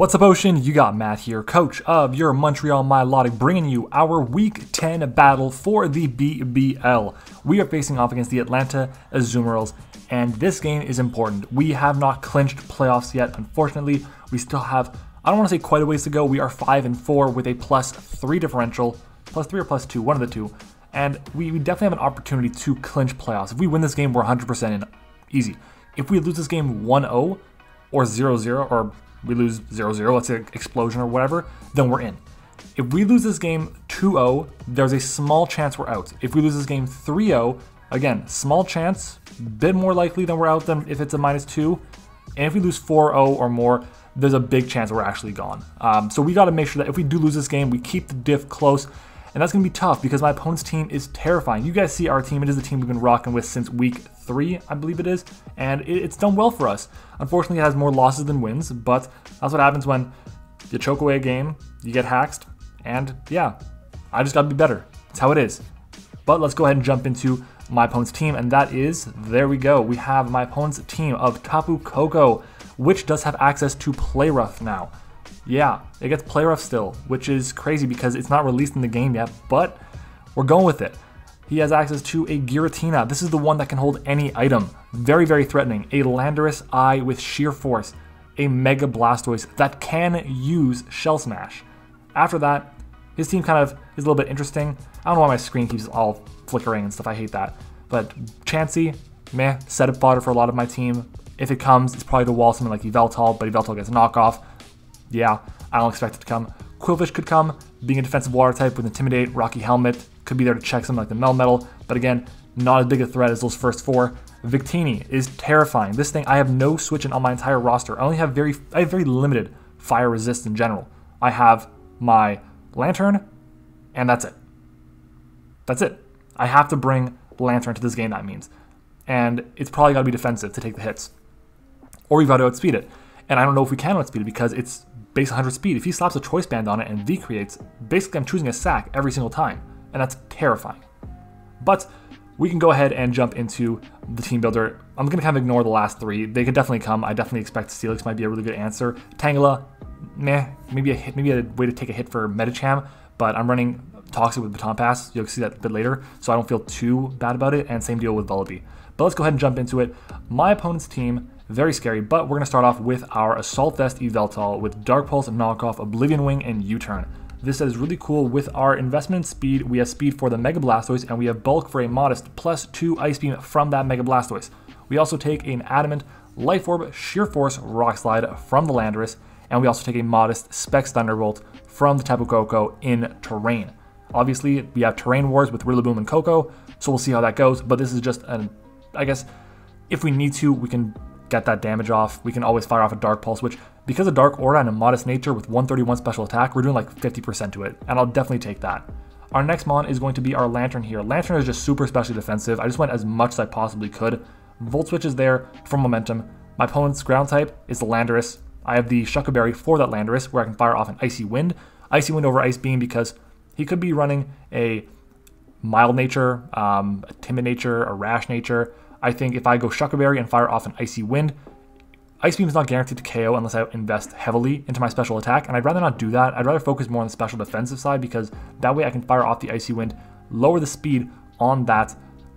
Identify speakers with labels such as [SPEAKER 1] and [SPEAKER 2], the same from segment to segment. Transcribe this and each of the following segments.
[SPEAKER 1] What's up, Ocean? You got Matt here, coach of your Montreal Milotics, bringing you our Week 10 battle for the BBL. We are facing off against the Atlanta Azumarills, and this game is important. We have not clinched playoffs yet, unfortunately. We still have, I don't want to say quite a ways to go. We are 5-4 with a +3 differential, +3 or +2, one of the two. And we definitely have an opportunity to clinch playoffs. If we win this game, we're 100% in, easy. If we lose this game 1-0 or 0-0, or we lose 0-0, let's say explosion or whatever, then we're in. If we lose this game 2-0, there's a small chance we're out. If we lose this game 3-0, again, small chance, bit more likely than we're out than if it's a -2. And if we lose 4-0 or more, there's a big chance we're actually gone. So we got to make sure that if we do lose this game, we keep the diff close. And that's going to be tough because my opponent's team is terrifying. You guys see our team. It is the team we've been rocking with since week 3, I believe it is. And it's done well for us. Unfortunately, it has more losses than wins, but that's what happens when you choke away a game, you get haxed, and yeah, I just got to be better. That's how it is. But let's go ahead and jump into my opponent's team, and that is, there we go. We have my opponent's team of TAPU KOKO, which does have access to Play Rough now. Yeah, it gets Play Rough still, which is crazy because it's not released in the game yet, but we're going with it. He has access to a GIRATINA. This is the one that can hold any item. Very, very threatening. A LANDORUS Eye with Sheer Force. A Mega BLASTOISE that can use Shell Smash. After that, his team kind of is a little bit interesting. I don't know why my screen keeps all flickering and stuff. I hate that. But Chansey, meh, setup fodder for a lot of my team. If it comes, it's probably to wall something like Yveltal, but Yveltal gets a knockoff. Yeah, I don't expect it to come. Qwilfish could come, being a defensive water type with Intimidate, Rocky Helmet, could be there to check something like the Melmetal, but again, not as big a threat as those first 4. VICTINI is terrifying. This thing, I have no switching on my entire roster. I have very limited fire resist in general. I have my Lantern, and that's it. That's it. I have to bring Lantern to this game, that means. And it's probably got to be defensive to take the hits. Or we've got to outspeed it. And I don't know if we can outspeed it because it's base 100 speed. If he slaps a choice band on it and V creates, basically I'm choosing a sack every single time. And that's terrifying. But we can go ahead and jump into the team builder. I'm going to kind of ignore the last 3. They could definitely come. I definitely expect Steelix might be a really good answer. Tangela, meh, maybe a way to take a hit for Metacham, but I'm running Toxic with Baton Pass. You'll see that a bit later, so I don't feel too bad about it, and same deal with Vullaby. But let's go ahead and jump into it. My opponent's team, very scary, but we're going to start off with our Assault Vest Yveltal with Dark Pulse, Knockoff, Oblivion Wing, and U-Turn. This is really cool. With our investment in speed, we have speed for the Mega Blastoise, and we have bulk for a modest +2 Ice Beam from that Mega Blastoise. We also take an Adamant, Life Orb, Sheer Force, Rock Slide from the Landorus, and we also take a modest Specs Thunderbolt from the TAPU KOKO in Terrain. Obviously, we have Terrain Wars with Rillaboom and KOKO, so we'll see how that goes, but this is just I guess, if we need to, we can get that damage off. We can always fire off a Dark Pulse, which, because of Dark Aura and a modest nature with 131 special attack, we're doing like 50% to it, and I'll definitely take that. Our next mon is going to be our Lantern here. Lantern is just super specially defensive. I just went as much as I possibly could. Volt Switch is there for momentum. My opponent's ground type is the Landorus. I have the Shuckleberry for that Landorus, where I can fire off an Icy Wind. Icy Wind over Ice Beam because he could be running a mild nature, a timid nature, a rash nature. I think if I go Shuckleberry and fire off an Icy Wind, Ice Beam is not guaranteed to KO unless I invest heavily into my special attack, and I'd rather not do that. I'd rather focus more on the special defensive side because that way I can fire off the Icy Wind, lower the speed on that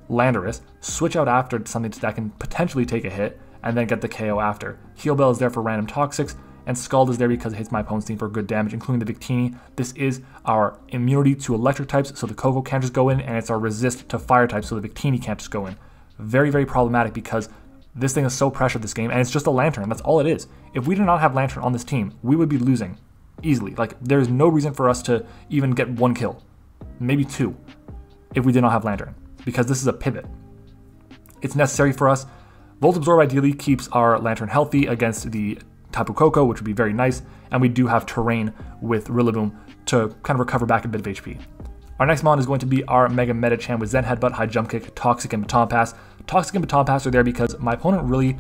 [SPEAKER 1] Landorus, switch out after to something that can potentially take a hit, and then get the KO after. Heal Bell is there for random Toxics, and Scald is there because it hits my opponent's team for good damage, including the VICTINI. This is our immunity to electric types, so the KOKO can't just go in, and it's our resist to fire types, so the VICTINI can't just go in. Very, very problematic because this thing is so pressured this game, and it's just a Lantern. That's all it is. If we did not have Lantern on this team, we would be losing easily. Like, there's no reason for us to even get 1 kill, maybe 2, if we did not have Lantern, because this is a pivot. It's necessary for us. Volt Absorb ideally keeps our Lantern healthy against the TAPU KOKO, which would be very nice, and we do have Terrain with Rillaboom to kind of recover back a bit of HP. Our next mon is going to be our Mega Metacham with Zen Headbutt, High Jump Kick, Toxic, and Baton Pass. Toxic and Baton Pass are there because my opponent really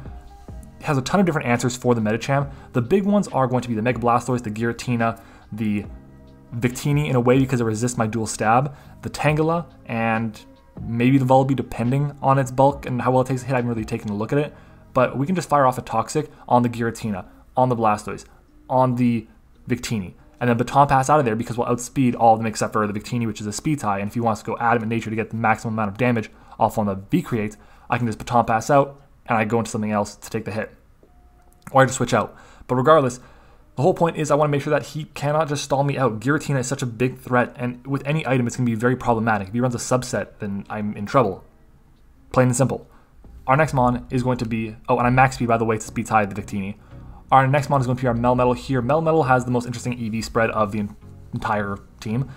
[SPEAKER 1] has a ton of different answers for the Metacham. The big ones are going to be the Mega Blastoise, the GIRATINA, the VICTINI in a way because it resists my dual stab, the Tangela, and maybe the Vullaby depending on its bulk and how well it takes a hit. I haven't really taken a look at it, but we can just fire off a Toxic on the GIRATINA, on the Blastoise. on the Victini. And then Baton Pass out of there because we'll outspeed all of them except for the Victini, which is a speed tie. And if he wants to go Adamant Nature to get the maximum amount of damage off on the V-Create, I can just Baton Pass out and I go into something else to take the hit. Or I just switch out. But regardless, the whole point is I want to make sure that he cannot just stall me out. Giratina is such a big threat, and with any item, it's going to be very problematic. If he runs a subset, then I'm in trouble. Plain and simple. Our next mon is going to be... Oh, and I'm max speed, by the way, to speed tie the Victini. Our next mon is going to be our Melmetal here. Melmetal has the most interesting EV spread of the entire team.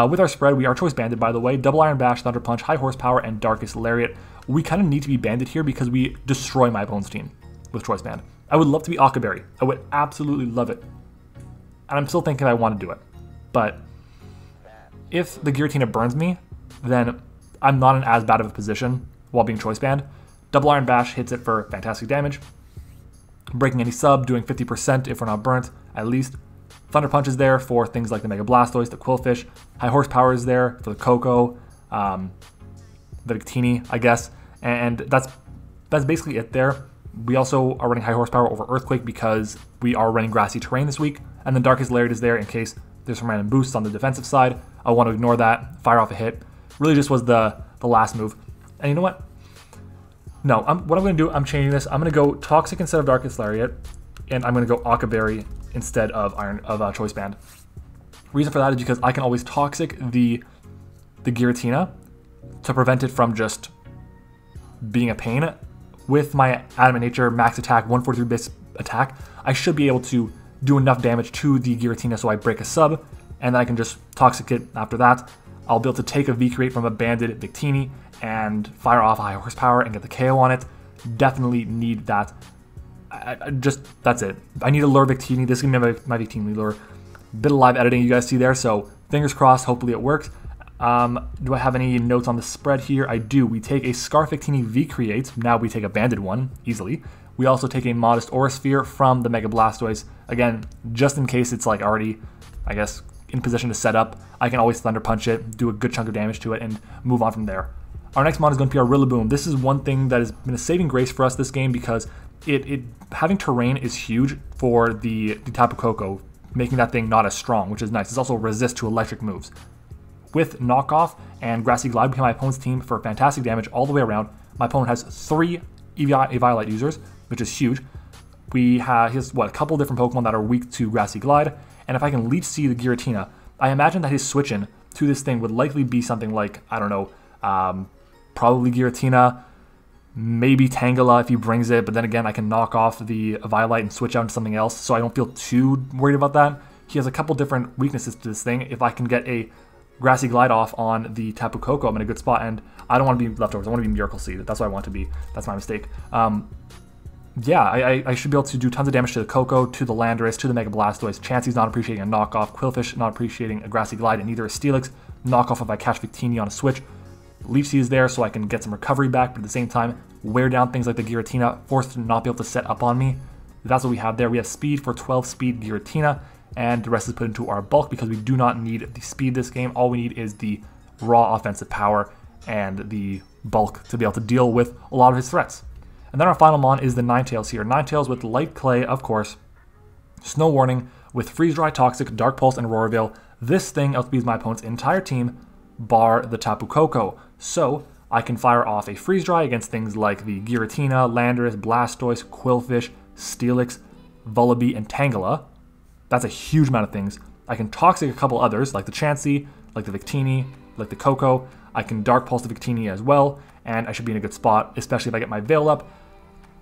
[SPEAKER 1] With our spread, we are choice banded, by the way. Double Iron Bash, Thunder Punch, High Horsepower, and Darkest Lariat. We kind of need to be banded here because we destroy my opponent's team with choice band. I would love to be Akaberry. I would absolutely love it. And I'm still thinking I want to do it. But if the Giratina burns me, then I'm not in as bad of a position while being choice banned. Double Iron Bash hits it for fantastic damage. Breaking any sub, doing 50% if we're not burnt, at least. Thunder Punch is there for things like the Mega Blastoise, the Quillfish. High Horsepower is there for the KOKO, the Victini, I guess. And that's basically it there. We also are running High Horsepower over Earthquake because we are running Grassy Terrain this week. And then Darkest Lariat is there in case there's some random boosts on the defensive side. I want to ignore that, fire off a hit. Really just was the last move. And you know what? No, what I'm going to do, I'm changing this. I'm going to go Toxic instead of Darkest Lariat. And I'm going to go Akaberry instead of Choice Band. Reason for that is because I can always Toxic the Giratina to prevent it from just being a pain. With my Adamant Nature max attack, 143 base attack, I should be able to do enough damage to the Giratina so I break a sub, and then I can just Toxic it after that. I'll be able to take a V-Create from a banded Victini and fire off a High Horsepower and get the KO on it. Definitely need that. That's it. I need to lure Victini. This is going to be my Victini lure. Bit of live editing you guys see there, so fingers crossed, hopefully it works. Do I have any notes on the spread here? I do. We take a Scarf Victini V-Create. Now we take a banded one, easily. We also take a Modest Aura Sphere from the Mega Blastoise. Again, just in case it's like already, I guess, in position to set up, I can always Thunder Punch it, do a good chunk of damage to it, and move on from there. Our next mod is going to be our Rillaboom. This is one thing that has been a saving grace for us this game because having terrain is huge for the TAPU KOKO, making that thing not as strong, which is nice. It's also resist to electric moves. With Knockoff and Grassy Glide, we hit my opponent's team for fantastic damage all the way around. My opponent has 3 Eviolite users, which is huge. He has, a couple different Pokemon that are weak to Grassy Glide, and if I can Leech Seed the Giratina, I imagine that his switch-in to this thing would likely be something like, I don't know, probably Giratina, maybe Tangela if he brings it, but then again, I can knock off the Eviolite and switch out into something else, so I don't feel too worried about that. He has a couple different weaknesses to this thing. If I can get a Grassy Glide off on the TAPU KOKO, I'm in a good spot, and I don't want to be Leftovers, I want to be Miracle Seed. That's what I want to be. That's my mistake. Yeah, I should be able to do tons of damage to the KOKO, to the Landorus, to the Mega Blastoise. Chansey's not appreciating a knockoff. Quillfish not appreciating a Grassy Glide, and neither is Steelix. Knockoff if I catch Victini on a switch. Leech Seed is there so I can get some recovery back, but at the same time, wear down things like the Giratina, forced to not be able to set up on me. That's what we have there. We have speed for 12 speed Giratina, and the rest is put into our bulk because we do not need the speed this game. All we need is the raw offensive power and the bulk to be able to deal with a lot of his threats. And then our final mon is the Ninetales here. Ninetales with Light Clay, of course, Snow Warning with Freeze Dry, Toxic, Dark Pulse, and Aurora Veil. This thing outspeeds my opponent's entire team, bar the TAPU KOKO. So I can fire off a Freeze Dry against things like the Giratina, Landorus, Blastoise, Quillfish, Steelix, Vullaby, and Tangela. That's a huge amount of things. I can Toxic a couple others, like the Chansey, like the Victini, like the KOKO. I can Dark Pulse the Victini as well, and I should be in a good spot, especially if I get my Veil up.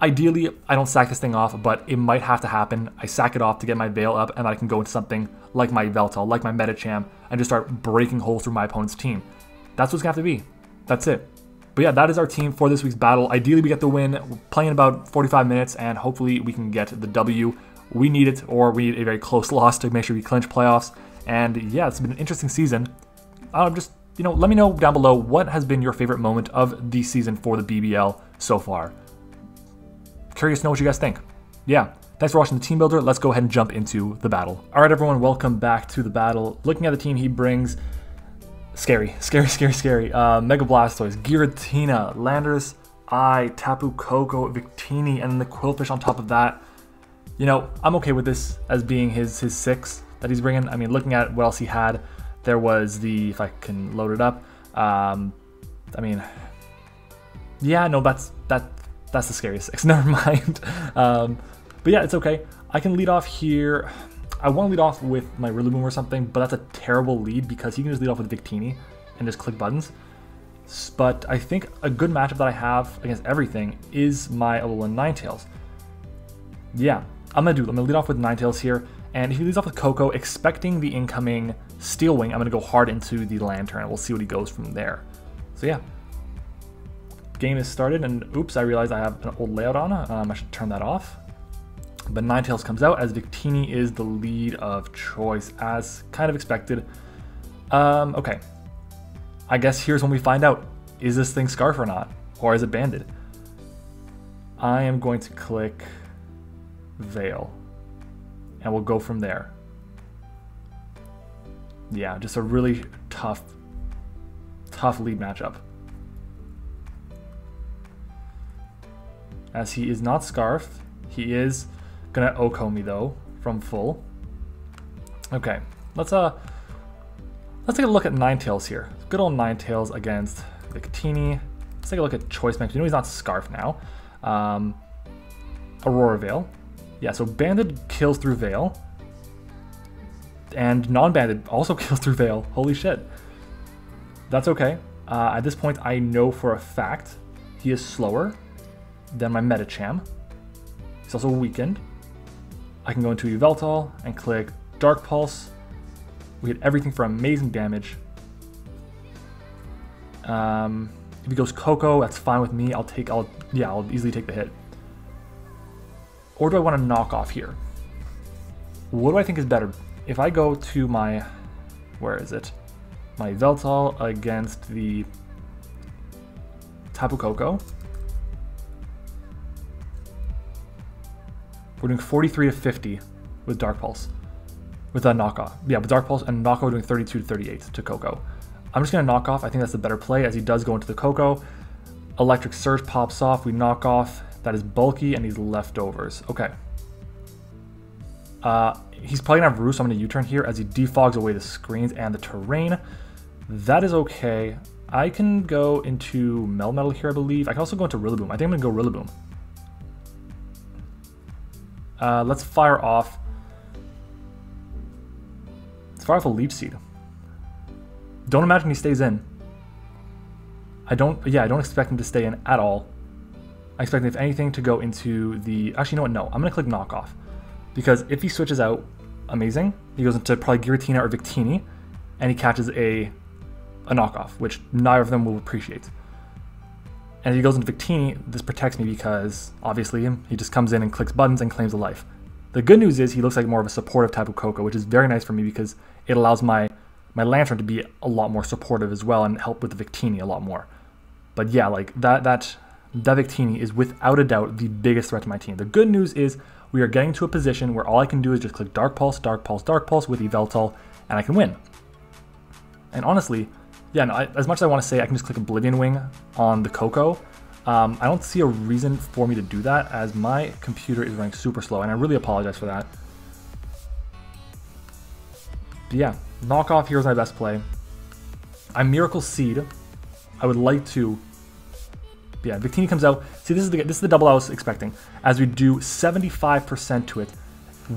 [SPEAKER 1] Ideally, I don't sack this thing off, but it might have to happen. I sack it off to get my Veil up, and I can go into something like my Veltal, like my MattOshea, and just start breaking holes through my opponent's team. That's what's going to have to be. That's it. But yeah, that is our team for this week's battle. Ideally, we get the win. We're playing about 45 minutes, and hopefully we can get the W. We need it, or we need a very close loss to make sure we clinch playoffs. And yeah, it's been an interesting season. Just, let me know down below what has been your favorite moment of the season for the BBL so far. Curious to know what you guys think. Yeah, thanks for watching the Team Builder. Let's go ahead and jump into the battle. All right, everyone, welcome back to the battle. Looking at the team he brings, scary. Mega Blastoise, Giratina, Landorus, TAPU KOKO, Victini, and then the Quillfish on top of that. You know, I'm okay with this as being his 6 that he's bringing. I mean, looking at what else he had, there was the, if I can load it up, I mean, yeah, no, that's the scariest 6. Never mind. But yeah, it's okay. I can lead off here. I want to lead off with my Rillaboom or something, but that's a terrible lead because he can just lead off with Victini and just click buttons. But I think a good matchup that I have against everything is my Alolan Ninetales. Yeah, I'm gonna lead off with Ninetales here, and if he leads off with KOKO, expecting the incoming Steel Wing, I'm gonna go hard into the Lantern, and we'll see what he goes from there. So yeah, game is started, and oops, I realized I have an old layout on. I should turn that off. But Ninetales comes out as Victini is the lead of choice, as kind of expected. Okay, I guess here's when we find out: is this thing Scarf or not, or is it banded? I am going to click Veil, and we'll go from there. Yeah, just a really tough lead matchup. As he is not Scarfed, he is gonna OHKO me though from full. Okay, let's take a look at Ninetales here. Good old Ninetales against Victini. Let's take a look at Choice Max. You know he's not Scarf now. Aurora Veil. Yeah, so banded kills through Veil. And non-banded also kills through Veil. Holy shit. That's okay. At this point, I know for a fact he is slower than my MattOshea. He's also weakened. I can go into Yveltal and click Dark Pulse. We hit everything for amazing damage. If he goes KOKO, that's fine with me. I'll easily take the hit. Or do I want to knock off here? What do I think is better? If I go to my, where is it? My Yveltal against the TAPU KOKO. We're doing 43 to 50 with Dark Pulse. With a knockoff. Yeah, with Dark Pulse and knockoff doing 32 to 38 to KOKO. I'm just going to knock off. I think that's the better play as he does go into the KOKO. Electric Surge pops off. We knock off. That is bulky and he's leftovers. Okay. He's probably going to have Roost, so I'm going to U-turn here as he defogs away the screens and the terrain. That is okay. I can go into Melmetal here, I believe. I can also go into Rillaboom. I think I'm going to go Rillaboom. Let's fire off. Let's fire off a Leech Seed. Don't imagine he stays in. I don't expect him to stay in at all. I expect him, if anything, to go into the... Actually, you know what? No, I'm going to click Knockoff. Because if he switches out, amazing. He goes into probably Giratina or Victini, and he catches a knockoff, which neither of them will appreciate. And if he goes into Victini, this protects me because, obviously, he just comes in and clicks buttons and claims a life. The good news is he looks like more of a supportive type of KOKO, which is very nice for me because it allows my Lantern to be a lot more supportive as well and help with the Victini a lot more. But yeah, like that Victini is without a doubt the biggest threat to my team. The good news is we are getting to a position where all I can do is just click Dark Pulse, Dark Pulse, Dark Pulse with Yveltal, and I can win. And honestly, yeah, no, as much as I want to say I can just click Oblivion Wing on the KOKO, I don't see a reason for me to do that as my computer is running super slow, and I really apologize for that. But yeah, knockoff here is my best play. I'm Miracle Seed. I would like to... Yeah, Victini comes out. See, this is the double I was expecting. As we do 75% to it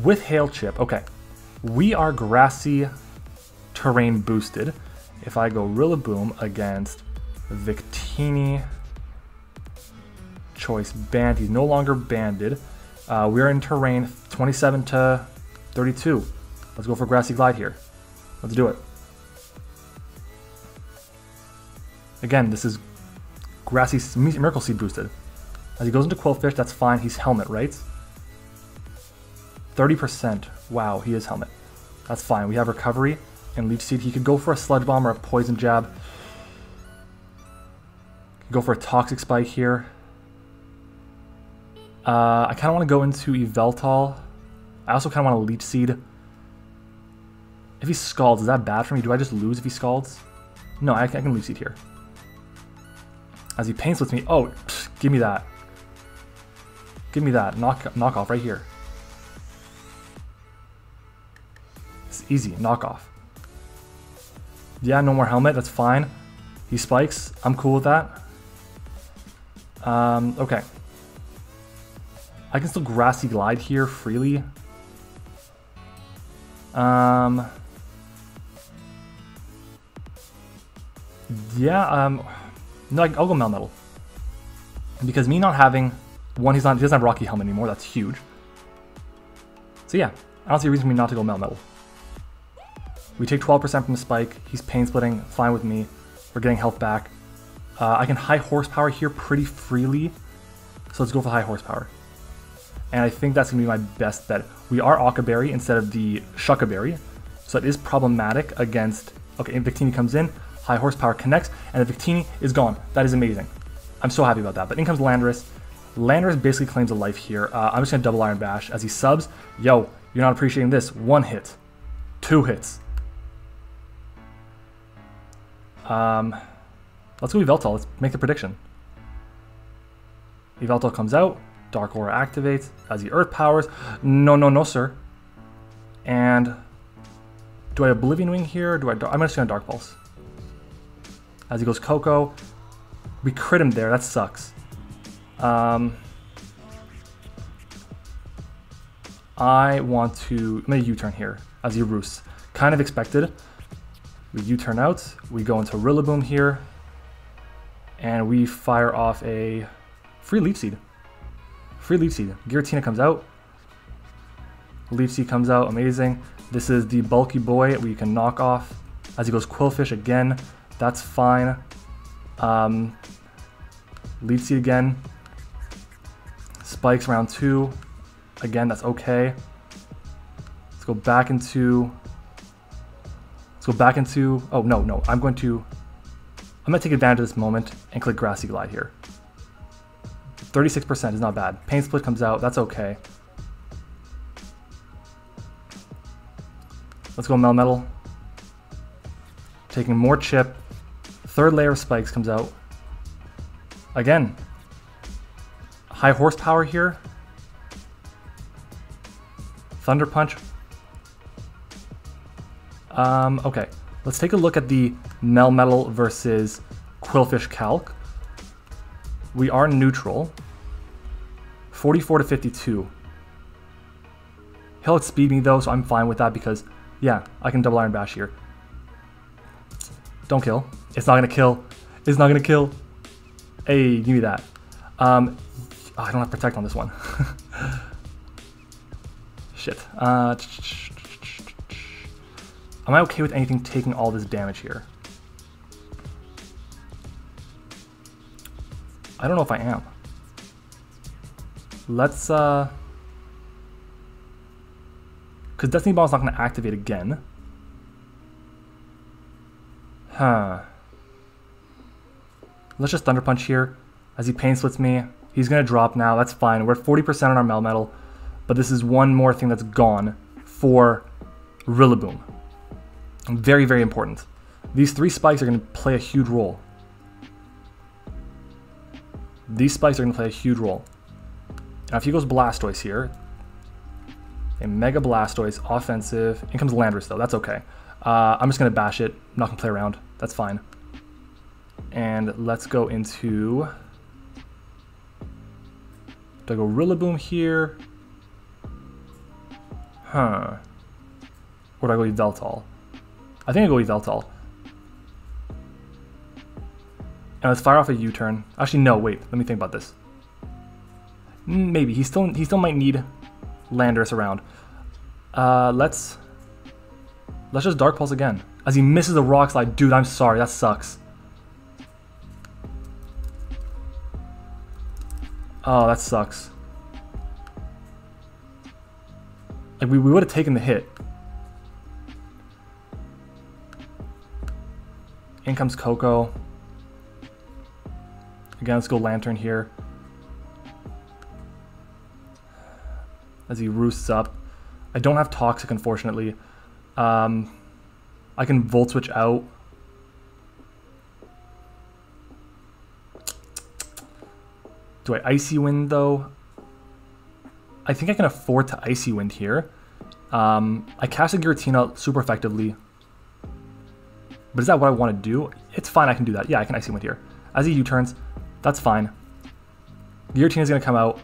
[SPEAKER 1] with Hail Chip. Okay, we are Grassy Terrain boosted. If I go Rillaboom against Victini, Choice Band, he's no longer banded. We're in Terrain 27 to 32. Let's go for Grassy Glide here. Let's do it. Again, this is Grassy Miracle Seed boosted. As he goes into Quillfish, that's fine. He's Helmet, right? 30%. Wow, he is Helmet. That's fine. We have Recovery and Leech Seed. He could go for a Sludge Bomb or a Poison Jab. Could go for a Toxic Spike here. I kind of want to go into Yveltal. I also kind of want to Leech Seed. If he Scalds, is that bad for me? Do I just lose if he Scalds? No, I can Leech Seed here. As he Pain Splits me. Oh, give me that. Give me that. Knock off right here. It's easy, knockoff. Yeah, no more helmet, that's fine. He spikes, I'm cool with that. Okay. I can still Grassy Glide here freely. Yeah, no, I'll go Melmetal. Because me not having one, he doesn't have Rocky Helmet anymore, that's huge. So yeah, I don't see a reason for me not to go Melmetal. We take 12% from the spike, he's pain splitting, fine with me. We're getting health back. I can high horsepower here pretty freely, so let's go for high horsepower. And I think that's going to be my best bet. We are Ockaberry instead of the Shuckaberry, so it is problematic against... Okay, and Victini comes in, high horsepower connects, and the Victini is gone. That is amazing. I'm so happy about that. But in comes Landorus. Landorus basically claims a life here. I'm just going to double Iron Bash as he subs. Yo, you're not appreciating this. 1 hit. 2 hits. Let's go Yveltal. Let's make the prediction. Yveltal comes out. Dark Aura activates as he Earth powers. No, no, no, sir. And do I Oblivion Wing here? Or I'm just going to Dark Pulse. As he goes KOKO. We crit him there. That sucks. I want to... I'm going to U-turn here as he roosts. Kind of expected. We U-turn out. We go into Rillaboom here. And we fire off a free Leaf Seed. Free Leaf Seed. Giratina comes out. Leaf Seed comes out. Amazing. This is the bulky boy we can knock off. As he goes Quillfish again. That's fine. Leaf Seed again. Spikes round 2. Again, that's okay. Let's go back into... Oh, no. I'm going to take advantage of this moment and click Grassy Glide here. 36% is not bad. Pain Split comes out. That's okay. Let's go Melmetal. Taking more chip. 3rd layer of spikes comes out. Again. High horsepower here. Thunder Punch. Okay. Let's take a look at the Melmetal versus Quillfish Calc. We are neutral. 44 to 52. He'll outspeed me though, so I'm fine with that because, yeah, I can double Iron Bash here. Don't kill. It's not gonna kill. It's not gonna kill. Hey, give me that. I don't have Protect on this one. Shit. Am I okay with anything taking all this damage here? I don't know if I am. Let's, because Destiny Ball is not going to activate again. Huh. Let's just Thunder Punch here. As he Pain Splits me, he's going to drop now. That's fine. We're at 40% on our Melmetal, but this is one more thing that's gone for Rillaboom. Very, very important. These 3 spikes are going to play a huge role. These spikes are going to play a huge role. Now if he goes Blastoise here, a Mega Blastoise, offensive. In comes Landorus though, that's okay. I'm just going to bash it, I'm not going to play around, that's fine. And let's go into... Do I go Rillaboom here? Huh. Or do I go Yveltal? I think I go Yveltal. And let's fire off a U-turn. Actually, no, wait. Let me think about this. Maybe. He still might need Landorus around. Let's just Dark Pulse again. As he misses a Rock Slide. Dude, I'm sorry. That sucks. Oh, that sucks. Like, we would have taken the hit. In comes KOKO. Again, let's go Lantern here. As he roosts up. I don't have Toxic, unfortunately. I can Volt Switch out. Do I Icy Wind, though? I think I can afford to Icy Wind here. I cast a Giratina super effectively. But is that what I want to do? It's fine, I can do that. Yeah, I can Icy Wind here. As he U-turns, that's fine. Giratina is going to come out.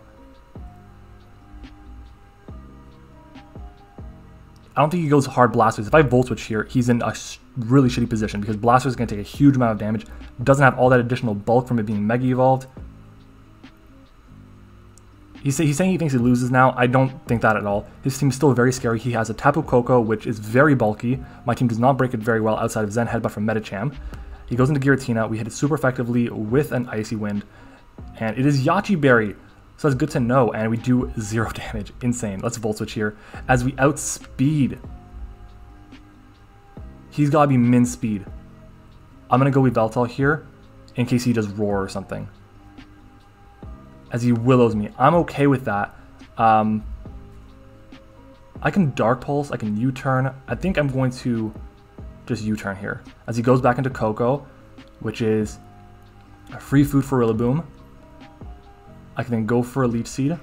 [SPEAKER 1] I don't think he goes hard Blastoise. If I Volt Switch here, he's in a really shitty position because Blastoise is going to take a huge amount of damage. Doesn't have all that additional bulk from it being Mega Evolved. He's saying he thinks he loses now. I don't think that at all. His team is still very scary. He has a TAPU KOKO, which is very bulky. My team does not break it very well outside of Zen Headbutt from MattOshea. He goes into Giratina. We hit it super effectively with an Icy Wind. And it is Yache Berry. So that's good to know. And we do 0 damage. Insane. Let's Volt Switch here. As we outspeed. He's got to be min speed. I'm going to go with Veltal here in case he does Roar or something. As he Willows me. I'm okay with that. I can Dark Pulse. I can U-turn. I think I'm going to just U-turn here. As he goes back into KOKO, which is a free food for Rillaboom. I can then go for a Leech Seed.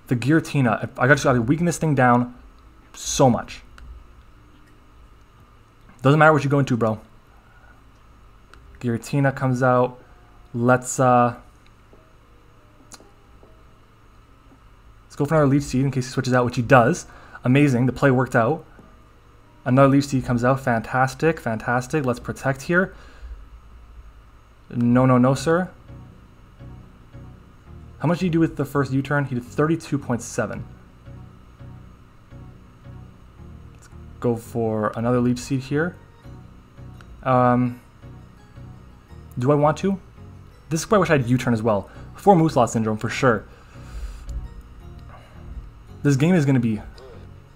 [SPEAKER 1] The Giratina, I just got to weaken this thing down so much. Doesn't matter what you go into, bro. Giratina comes out. Let's go for another Leech Seed in case he switches out, which he does. Amazing, the play worked out. Another Leech Seed comes out. Fantastic, fantastic. Let's protect here. No, no, no, sir. How much did he do with the first U-turn? He did 32.7. Let's go for another Leech Seed here. Do I want to? This is where I wish I had U-turn as well. For Mooseloft Syndrome, for sure. This game is going to be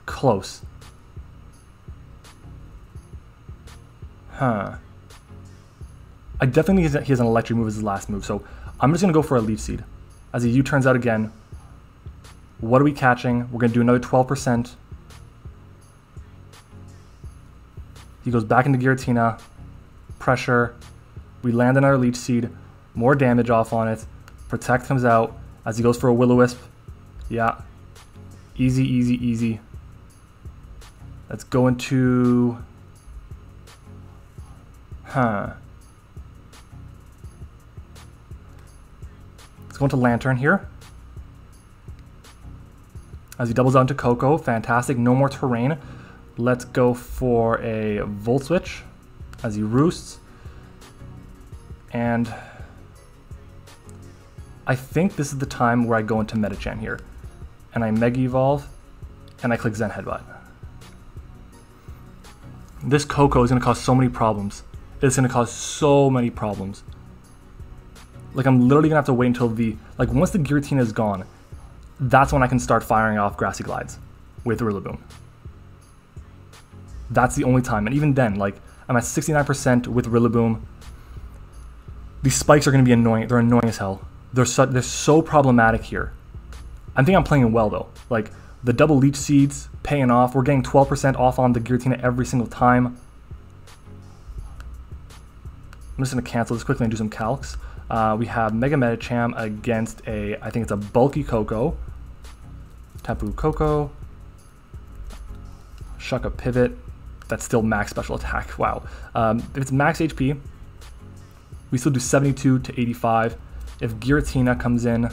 [SPEAKER 1] close. Huh. I definitely think he has an Electric move as his last move, so I'm just going to go for a Leech Seed. As he U-turns out again, what are we catching? We're going to do another 12%. He goes back into Giratina. Pressure. We land another Leech Seed. More damage off on it. Protect comes out as he goes for a Will-O-Wisp. Yeah. Easy, easy, easy. Let's go into... Huh. Let's go into Lantern here. As he doubles out into KOKO. Fantastic. No more terrain. Let's go for a Volt Switch as he roosts. And I think this is the time where I go into Metachan here. And I Mega Evolve. And I click Zen Headbutt. This KOKO is going to cause so many problems. It's going to cause so many problems. Like, I'm literally going to have to wait until like, once the Giratina is gone, that's when I can start firing off Grassy Glides with Rillaboom. That's the only time. And even then, like, I'm at 69% with Rillaboom. These spikes are going to be annoying. They're annoying as hell. They're so problematic here. I think I'm playing it well, though. Like, the double Leech Seeds paying off. We're getting 12% off on the Giratina every single time. I'm just going to cancel this quickly and do some calcs. We have Mega Metacham against I think it's a bulky KOKO. TAPU KOKO. Shuck Pivot. That's still max special attack. Wow. If it's max HP, we still do 72 to 85. If Giratina comes in,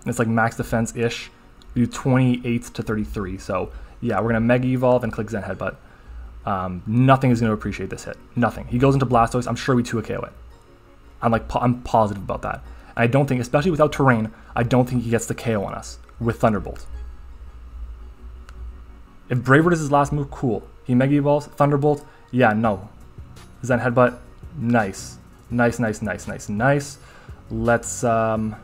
[SPEAKER 1] it's like max defense-ish, we do 28 to 33. So yeah, we're going to Mega Evolve and click Zen Headbutt. Nothing is going to appreciate this hit. Nothing. He goes into Blastoise. I'm sure we 2 KO it. I'm positive about that. And I don't think, especially without terrain, I don't think he gets the KO on us with Thunderbolt. If Bravert is his last move, cool. He Mega Evolves, Thunderbolt, yeah, no. Zen Headbutt, nice. Nice, nice, nice, nice, nice. Let's go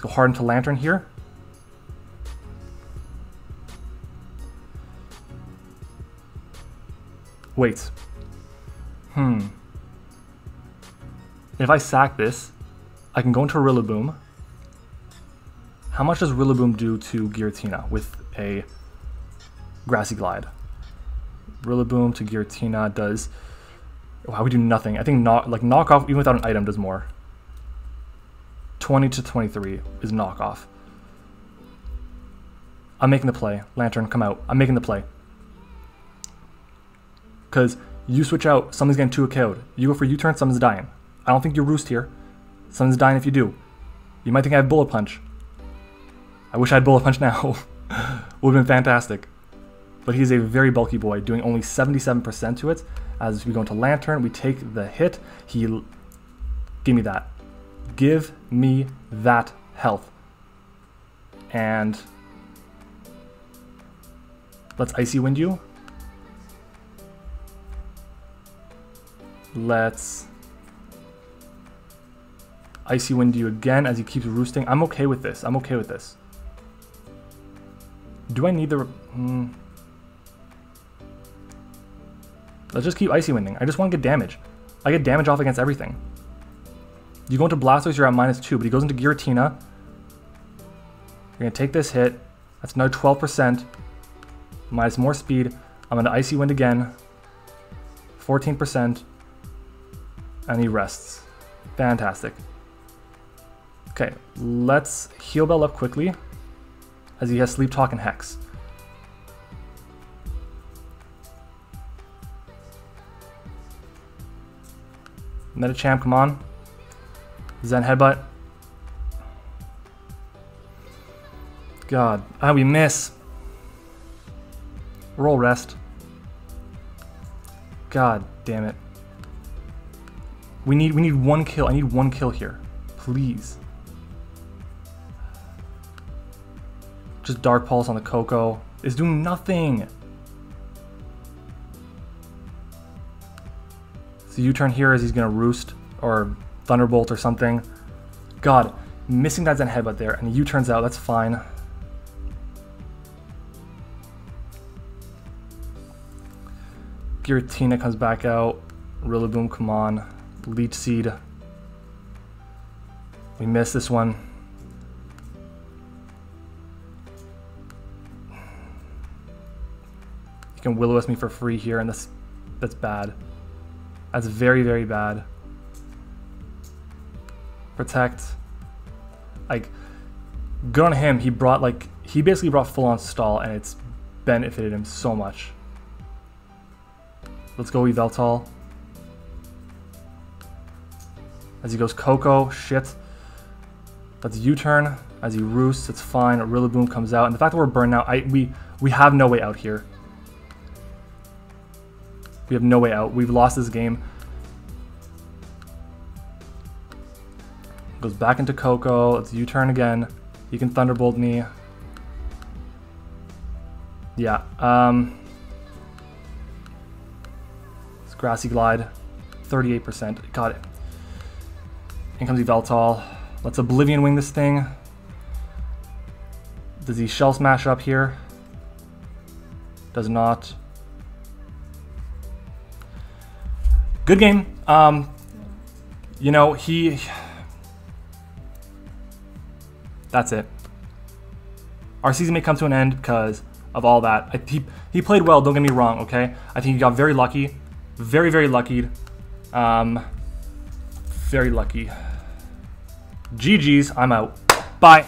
[SPEAKER 1] hard into Lantern here. Wait. If I sack this, I can go into Rillaboom. How much does Rillaboom do to Giratina with a Grassy Glide? Rillaboom to Giratina does... Wow, we do nothing. I think knock off, even without an item, does more. 20 to 23 is knockoff. I'm making the play. Lantern, come out. I'm making the play. Because you switch out, something's getting 2 KO'd. You go for U-turn, something's dying. I don't think you roost here. Something's dying if you do. You might think I have bullet punch. I wish I had bullet punch now. Would have been fantastic. But he's a very bulky boy, doing only 77% to it. As we go into Lantern, we take the hit. Give me that. Give me that health. And let's Icy Wind you. Let's Icy Wind you again as he keeps roosting. I'm okay with this. I'm okay with this. Do I need the... Let's just keep Icy Winding. I just want to get damage. I get damage off against everything. You go into Blastoise, you're at -2, but he goes into Giratina. You're going to take this hit. That's another 12%. Minus more speed. I'm going to Icy Wind again. 14%. And he rests. Fantastic. Okay, let's Heal Bell up quickly, as he has Sleep Talk and Hex. Metachamp, come on. Zen Headbutt. God, we miss. Roll Rest. God damn it. We need 1 kill. I need 1 kill here. Please. Just Dark Pulse on the KOKO. It's doing nothing. So U-turn here as he's gonna roost or Thunderbolt or something. God, missing that Zen Headbutt there, and U-turns out, that's fine. Giratina comes back out. Rillaboom, come on. Leech Seed. We missed this one. You can Will-O-Wisp me for free here, and that's bad. That's very, very bad. Protect. Like, good on him. He basically brought full-on stall, and it's benefited him so much. Let's go Yveltal. As he goes KOKO, shit. Let's U-turn. As he roosts, it's fine. A Rillaboom comes out. And the fact that we're burned out, we have no way out here. We have no way out. We've lost this game. Goes back into KOKO. Let's U-turn again. He can Thunderbolt me. Yeah. It's Grassy Glide. 38%. Got it. In comes Yveltal. Let's Oblivion Wing this thing. Does he Shell Smash up here? Does not. Good game. You know, that's it. Our season may come to an end because of all that. He played well, don't get me wrong, okay? I think he got very lucky. Very, very lucky. Very lucky. GG's, I'm out. Bye.